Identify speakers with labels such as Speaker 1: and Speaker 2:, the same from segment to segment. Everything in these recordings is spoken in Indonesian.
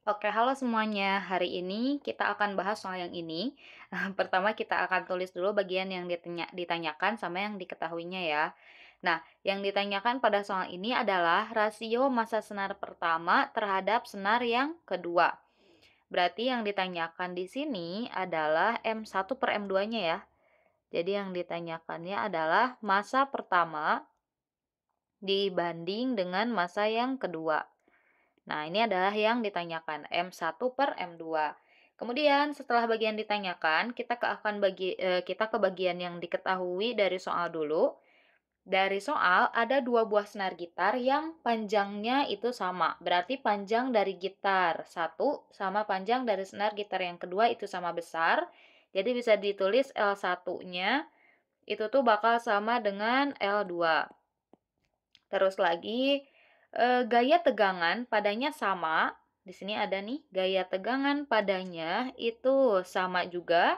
Speaker 1: Oke, halo semuanya. Hari ini kita akan bahas soal yang ini. Pertama kita akan tulis dulu bagian yang ditanyakan sama yang diketahuinya ya. Nah, yang ditanyakan pada soal ini adalah rasio massa senar pertama terhadap senar yang kedua. Berarti yang ditanyakan di sini adalah M1 per M2-nya ya. Jadi yang ditanyakannya adalah massa pertama dibanding dengan massa yang kedua. Nah, ini adalah yang ditanyakan, M1 per M2. Kemudian setelah bagian ditanyakan, kita ke bagian yang diketahui dari soal dulu. Dari soal ada dua buah senar gitar yang panjangnya itu sama. Berarti panjang dari gitar satu sama panjang dari senar gitar yang kedua itu sama besar. Jadi bisa ditulis L1-nya itu tuh bakal sama dengan L2. Terus lagi gaya tegangan padanya sama. Di sini ada nih, gaya tegangan padanya itu sama juga.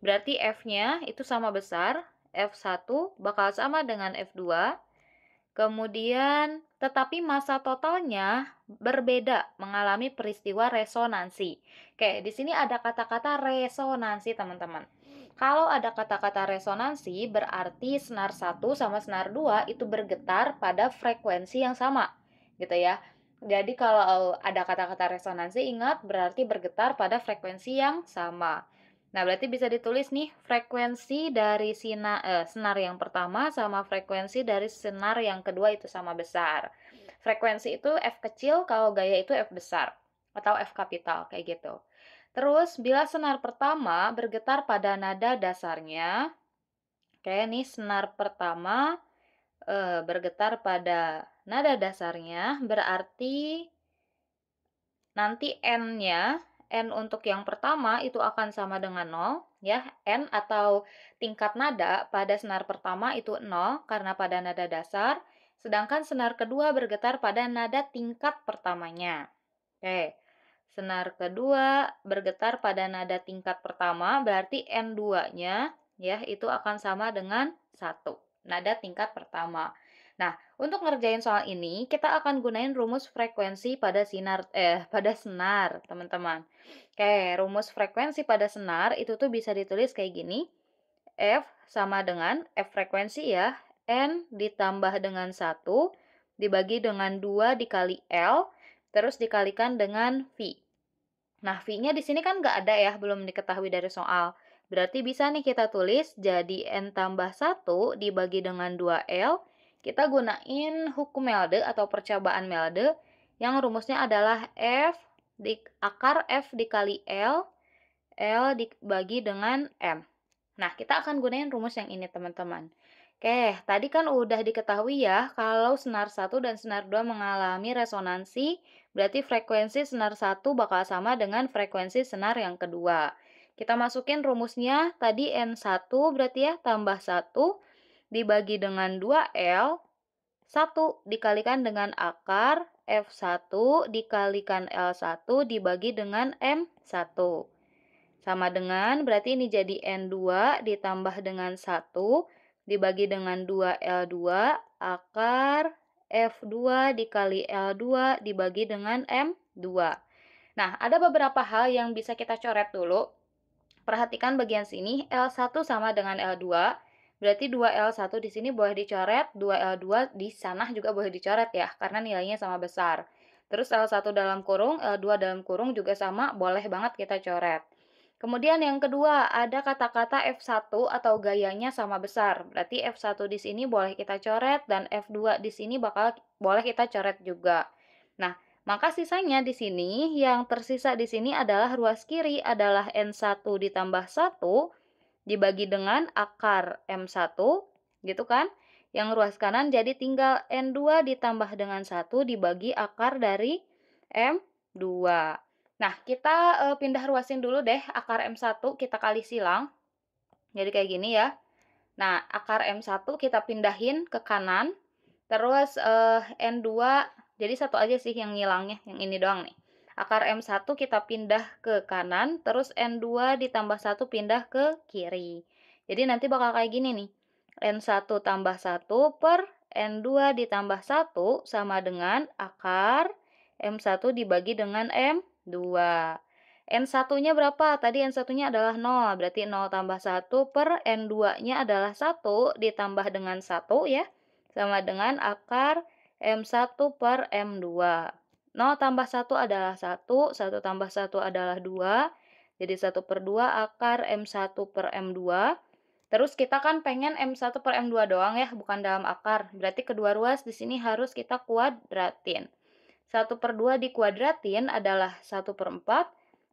Speaker 1: Berarti F-nya itu sama besar. F1 bakal sama dengan F2. Kemudian, tetapi massa totalnya berbeda, mengalami peristiwa resonansi. Oke, di sini ada kata-kata resonansi, teman-teman. Kalau ada kata-kata resonansi, berarti senar 1 sama senar 2 itu bergetar pada frekuensi yang sama, gitu ya. Jadi kalau ada kata-kata resonansi, ingat berarti bergetar pada frekuensi yang sama. Nah, berarti bisa ditulis nih frekuensi dari senar yang pertama sama frekuensi dari senar yang kedua itu sama besar. Frekuensi itu F kecil, kalau gaya itu F besar atau F kapital kayak gitu. Terus, bila senar pertama bergetar pada nada dasarnya, kayak nih senar pertama bergetar pada nada dasarnya, berarti nanti N-nya, N untuk yang pertama itu akan sama dengan 0, ya. N atau tingkat nada pada senar pertama itu 0 karena pada nada dasar, sedangkan senar kedua bergetar pada nada tingkat pertamanya. Oke. Senar kedua bergetar pada nada tingkat pertama, berarti N2-nya ya itu akan sama dengan 1, nada tingkat pertama. Nah, untuk ngerjain soal ini, kita akan gunain rumus frekuensi pada senar, teman-teman. Oke, rumus frekuensi pada senar itu tuh bisa ditulis kayak gini. F sama dengan F frekuensi ya, N ditambah dengan 1 dibagi dengan 2 dikali L, terus dikalikan dengan V. Nah, V-nya di sini kan nggak ada ya, belum diketahui dari soal. Berarti bisa nih kita tulis jadi N tambah 1 dibagi dengan 2L. Kita gunain hukum Melde atau percobaan Melde yang rumusnya adalah akar F dikali L dibagi dengan M. Nah, kita akan gunain rumus yang ini, teman-teman. Oke, tadi kan udah diketahui ya, kalau senar 1 dan senar 2 mengalami resonansi, berarti frekuensi senar 1 bakal sama dengan frekuensi senar yang kedua. Kita masukin rumusnya, tadi N1 berarti ya, tambah 1 dibagi dengan 2L, 1 dikalikan dengan akar F1 dikalikan L1 dibagi dengan M1. Sama dengan, berarti ini jadi N2 ditambah dengan 1 dibagi dengan 2L2 akar F2 dikali L2 dibagi dengan M2. Nah, ada beberapa hal yang bisa kita coret dulu. Perhatikan bagian sini, L1 sama dengan L2, berarti 2L1 di sini boleh dicoret, 2L2 di sana juga boleh dicoret ya, karena nilainya sama besar. Terus L1 dalam kurung, L2 dalam kurung juga sama, boleh banget kita coret. Kemudian yang kedua, ada kata-kata F1 atau gayanya sama besar. Berarti F1 di sini boleh kita coret dan F2 di sini boleh kita coret juga. Nah, maka sisanya di sini yang tersisa di sini adalah ruas kiri adalah N1 ditambah 1 dibagi dengan akar M1, gitu kan? Yang ruas kanan jadi tinggal N2 ditambah dengan 1 dibagi akar dari M2. Nah, kita pindah ruasin dulu deh akar M1, kita kali silang. Jadi kayak gini ya. Nah, akar M1 kita pindahin ke kanan. Terus N2, jadi satu aja sih yang ngilangnya, yang ini doang nih. Akar M1 kita pindah ke kanan, terus N2 ditambah 1 pindah ke kiri. Jadi nanti bakal kayak gini nih. N1 tambah 1 per N2 ditambah 1 sama dengan akar M1 dibagi dengan 2. N1-nya berapa? Tadi N1-nya adalah 0, berarti 0 tambah 1 per N2-nya adalah 1 ditambah dengan 1 ya, sama dengan akar M1 per M2. 0 tambah 1 adalah 1, 1 tambah 1 adalah 2, jadi 1 per 2 akar M1 per M2. Terus kita kan pengen M1 per M2 doang ya, bukan dalam akar. Berarti kedua ruas di sini harus kita kuadratin. 1 per 2 dikuadratin adalah 1 per 4.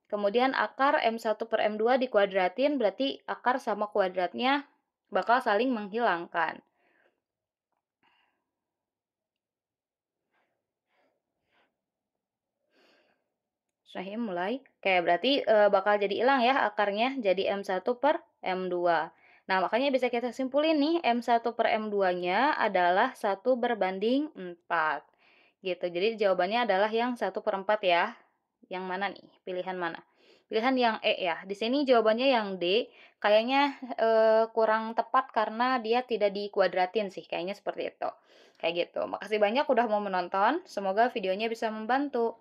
Speaker 1: Kemudian akar M1 per M2 dikuadratin, berarti akar sama kuadratnya bakal saling menghilangkan. Syahim mulai. Oke, berarti bakal jadi hilang ya akarnya, jadi M1 per M2. Nah, makanya bisa kita simpulin nih, M1 per M2-nya adalah 1 berbanding 4. Gitu, jadi jawabannya adalah yang 1 per 4 ya. Yang mana nih? Pilihan mana? Pilihan yang E ya. Di sini jawabannya yang D, kayaknya kurang tepat karena dia tidak dikuadratin sih, kayaknya seperti itu. Kayak gitu. Makasih banyak udah mau menonton, semoga videonya bisa membantu.